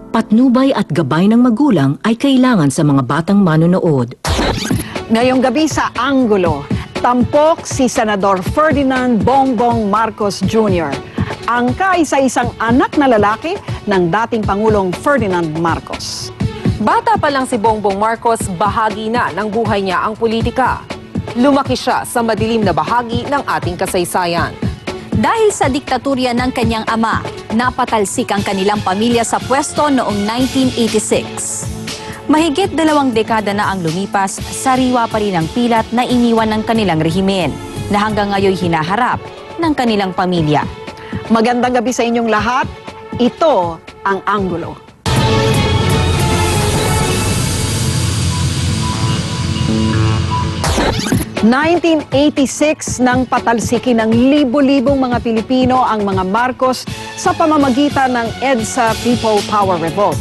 Patnubay at gabay ng magulang ay kailangan sa mga batang manonood. Ngayong gabi sa Anggulo, tampok si Senador Ferdinand Bongbong Marcos Jr., ang kaisa-isang anak na lalaki ng dating Pangulong Ferdinand Marcos. Bata pa lang si Bongbong Marcos, bahagi na ng buhay niya ang politika. Lumaki siya sa madilim na bahagi ng ating kasaysayan. Dahil sa diktatorya ng kanyang ama, napatalsik ang kanilang pamilya sa pwesto noong 1986. Mahigit 2 dekada na ang lumipas, sariwa pa rin ang pilat na iniwan ng kanilang rehimen, na hanggang ngayon hinaharap ng kanilang pamilya. Magandang gabi sa inyong lahat. Ito ang Anggulo. (1986) nang patalsikin ng libo-libong mga Pilipino ang mga Marcos sa pamamagitan ng EDSA People Power Revolt.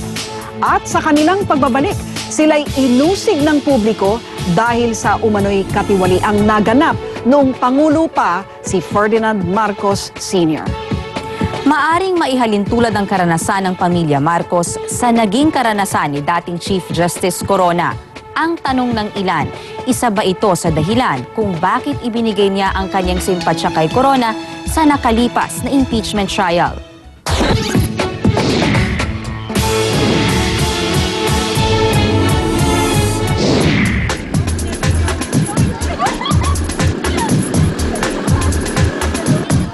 At sa kanilang pagbabalik, sila'y inusig ng publiko dahil sa umano'y katiwaliang naganap noong Pangulo pa si Ferdinand Marcos Sr. Maaring maihalin tulad ang karanasan ng pamilya Marcos sa naging karanasan ni dating Chief Justice Corona. Ang tanong ng ilan, isa ba ito sa dahilan kung bakit ibinigay niya ang kanyang simpatsya kay Corona sa nakalipas na impeachment trial?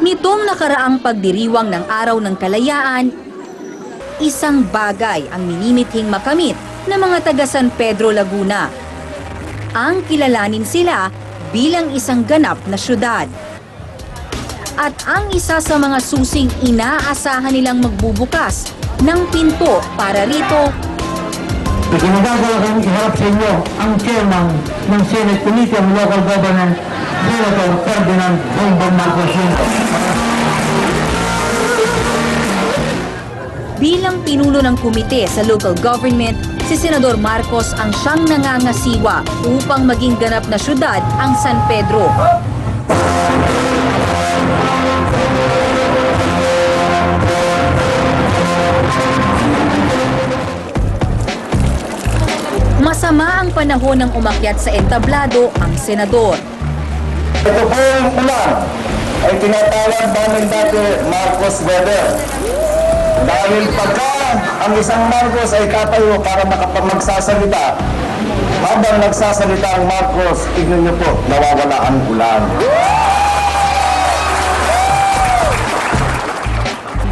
Nitong nakaraang pagdiriwang ng Araw ng Kalayaan, isang bagay ang minimithing makamit ng mga taga San Pedro, Laguna. Ang kilalanin sila bilang isang ganap na syudad. At ang isa sa mga susing inaasahan nilang magbubukas ng pinto para rito. Ikinagagawa kong iharap sa inyo ang chairman ng Senate Committee on Local Governance, Senator Ferdinand Bongbong Marcos Jr. Bilang pinuno ng komite sa local government, si Senador Marcos ang siyang nangangasiwa upang maging ganap na syudad ang San Pedro. Masama ang panahon ng umakyat sa entablado ang senador. Ito po yung ulan ay tinatawag namin dati Marcos Weather. Dahil pagka ang isang Marcos ay tatayo para magsasalita, habang nagsasalita ang Marcos, tignan niyo po, nawawala ang ulan.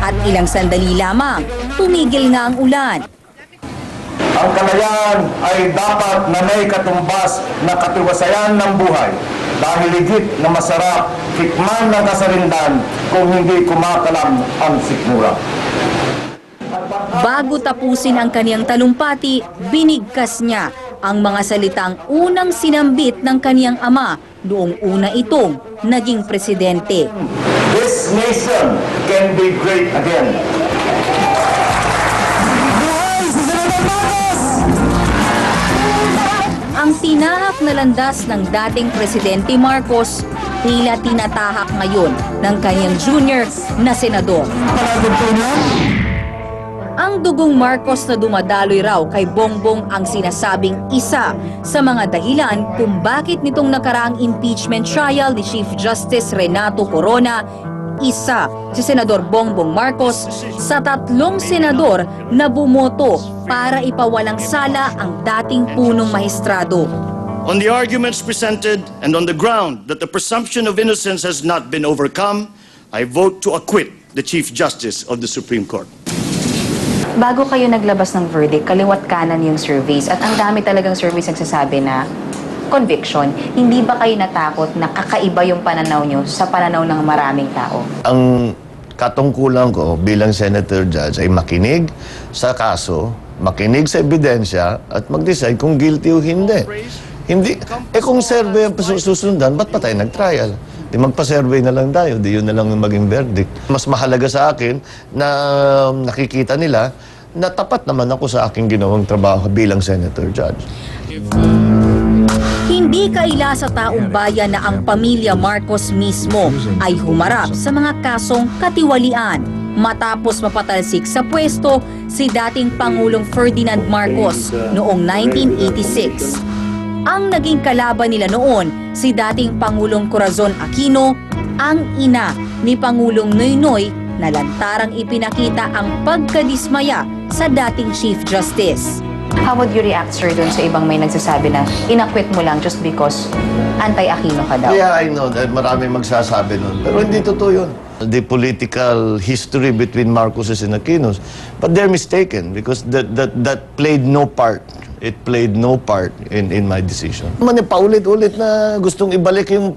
At ilang sandali lamang, tumigil na ang ulan. Ang kalayaan ay dapat na may katumbas na katiwasayan ng buhay dahil higit na masarap tikman ng kasarindan kung hindi kumakalam ang sikmura. Bago tapusin ang kaniyang talumpati, binigkas niya ang mga salitang unang sinambit ng kaniyang ama noong una itong naging presidente. This nation can be great again. Ang tinahak na landas ng dating Presidente Marcos, tila tinatahak ngayon ng kaniyang junior na senador. Ang dugong Marcos na dumadaloy raw kay Bongbong ang sinasabing isa sa mga dahilan kung bakit nitong nakaraang impeachment trial ni Chief Justice Renato Corona, isa si Senador Bongbong Marcos sa 3 senador na bumoto para ipawalang sala ang dating punong mahistrado. On the arguments presented and on the ground that the presumption of innocence has not been overcome, I vote to acquit the Chief Justice of the Supreme Court. Bago kayo naglabas ng verdict, kaliwat kanan yung surveys at ang dami talagang surveys nagsasabi na conviction. Hindi ba kayo natakot na kakaiba yung pananaw nyo sa pananaw ng maraming tao? Ang katungkulan ko bilang Senator Judge ay makinig sa kaso, makinig sa ebidensya at mag-decide kung guilty o hindi. Hindi. Kung survey ang susundan, ba't pa tayo nag-trial? Di magpa-survey na lang tayo, di yun na lang yung maging verdict. Mas mahalaga sa akin na nakikita nila na tapat naman ako sa aking ginawang trabaho bilang Senator Judge. Hindi kaila sa taong bayan na ang pamilya Marcos mismo ay humarap sa mga kasong katiwalian. matapos mapatalsik sa pwesto si dating Pangulong Ferdinand Marcos noong 1986. Ang naging kalaban nila noon si dating Pangulong Corazon Aquino, ang ina ni Pangulong Noynoy na lantarang ipinakita ang pagkadismaya sa dating Chief Justice. How would you react, sir, dun sa ibang may nagsasabi na inakwit mo lang just because anti-Aquino ka daw? Yeah, I know that marami magsasabi nun. Pero hindi totoo yun. The political history between Marcoses and Aquinos, but they're mistaken because that played no part. It played no part in my decision. Paulit-ulit na gustong ibalik yung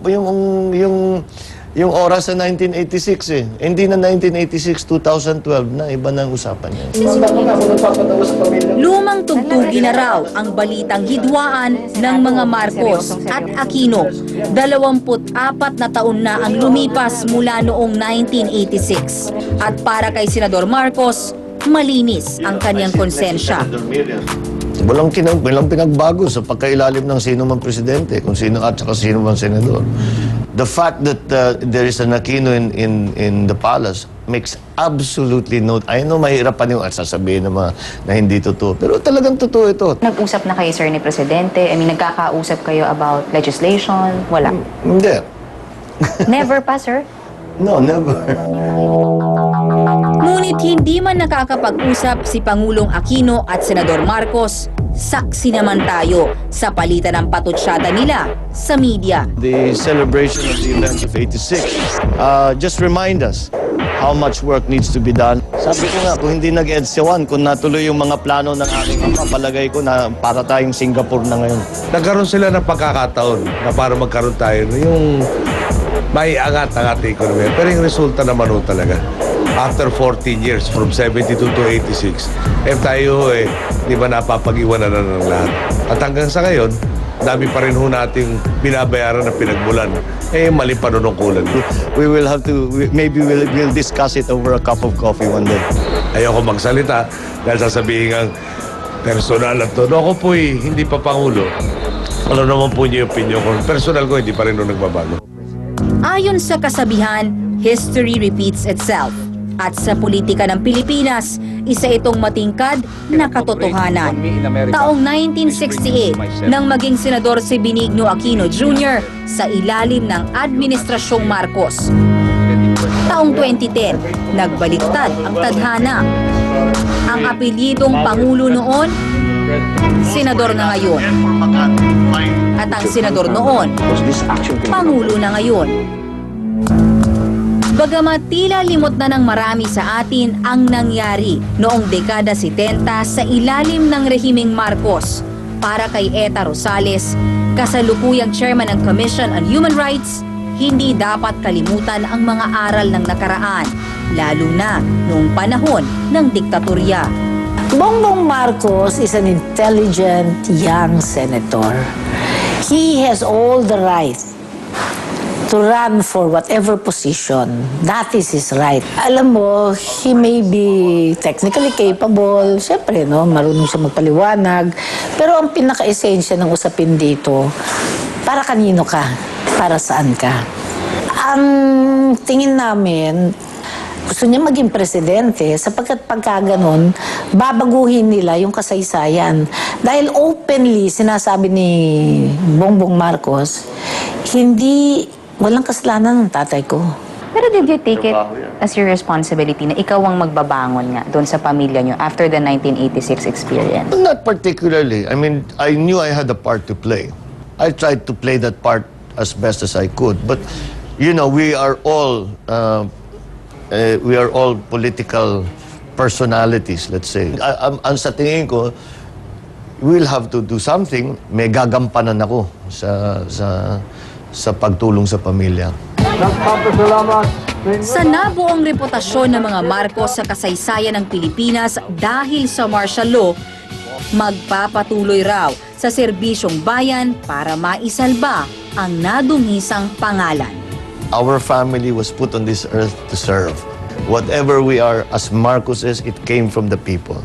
oras sa 1986 eh. Hindi na 1986, 2012 na, iba na ang usapan niya. Lumang tugtugi na raw ang balitang hidwaan ng mga Marcos at Aquino. 24 na taon na ang lumipas mula noong 1986. At para kay Senador Marcos, malinis ang kanyang konsensya. Walang pinagbago sa pagkailalim ng sino mang presidente, kung sino at saka sino mang senador. The fact that there is an Aquino in the palace makes absolutely no... I know mahirapan yung sasabihin na hindi totoo, pero talagang totoo ito. Nag-usap na kayo, sir, ni Presidente? I mean, nagkakausap kayo about legislation? Wala? Hindi. Never pa, sir? No, never. Ngunit hindi man nakakapag-usap si Pangulong Aquino at Senador Marcos, saksi naman tayo sa palitan ng patutsyada nila sa media. The celebration of the event of 86 just remind us how much work needs to be done. Sabi ko nga, kung hindi nag-EDSA 1, kung natuloy yung mga plano ng aking ama, palagay ko na para tayong Singapore na ngayon. Nagkaroon sila ng pagkakataon na para magkaroon tayo yung may angat ang ating ekonomiya. Pero yung resulta naman ho talaga. After 14 years, from 72 to 86, tayo di ba napapag-iwanan na ng lahat. At hanggang sa ngayon, dami pa rin ho nating binabayaran na pinagmulan. Mali panunungkulan. We will have to, maybe we'll discuss it over a cup of coffee one day. Ayoko magsalita dahil sasabihin ang personal at todo. Ako po'y hindi pa Pangulo. Ano naman po niyo yung opinion ko. Personal ko, hindi pa rin ho nagbabago. Ayon sa kasabihan, history repeats itself. At sa politika ng Pilipinas, isa itong matingkad na katotohanan. Taong 1968, nang maging senador si Benigno Aquino Jr. sa ilalim ng Administrasyong Marcos. Taong 2010, nagbaliktad ang tadhana. Ang apelyidong Pangulo noon, senador na ngayon. At ang senador noon, Pangulo na ngayon. Bagamat tila limot na ng marami sa atin ang nangyari noong dekada 70 sa ilalim ng rehimeng Marcos, para kay Eta Rosales, kasalukuyang chairman ng Commission on Human Rights, hindi dapat kalimutan ang mga aral ng nakaraan, lalo na noong panahon ng diktatorya. Bongbong Marcos is an intelligent young senator. He has all the right to run for whatever position. That is his right. Alam mo, he may be technically capable. Siyempre, no, marunong siya magpaliwanag. Pero ang pinaka-esensya ng usapin dito, para kanino ka? Para saan ka? Ang tingin namin, gusto niya maging presidente sapagkat pagka ganon, babaguhin nila yung kasaysayan. Dahil openly, sinasabi ni Bongbong Marcos, walang kasalanan ng tatay ko. Pero did you take it as your responsibility na ikaw ang magbabangon nga doon sa pamilya nyo after the 1986 experience? Not particularly. I mean, I knew I had a part to play. I tried to play that part as best as I could. But, you know, we are all political personalities, let's say. Ang sa tingin ko, we'll have to do something. May gagampanan ako sa pagtulong sa pamilya. Sa nabuong reputasyon ng mga Marcos sa kasaysayan ng Pilipinas dahil sa martial law, magpapatuloy raw sa serbisyong bayan para maisalba ang nadungisang pangalan. Our family was put on this earth to serve. Whatever we are as Marcoses, it came from the people.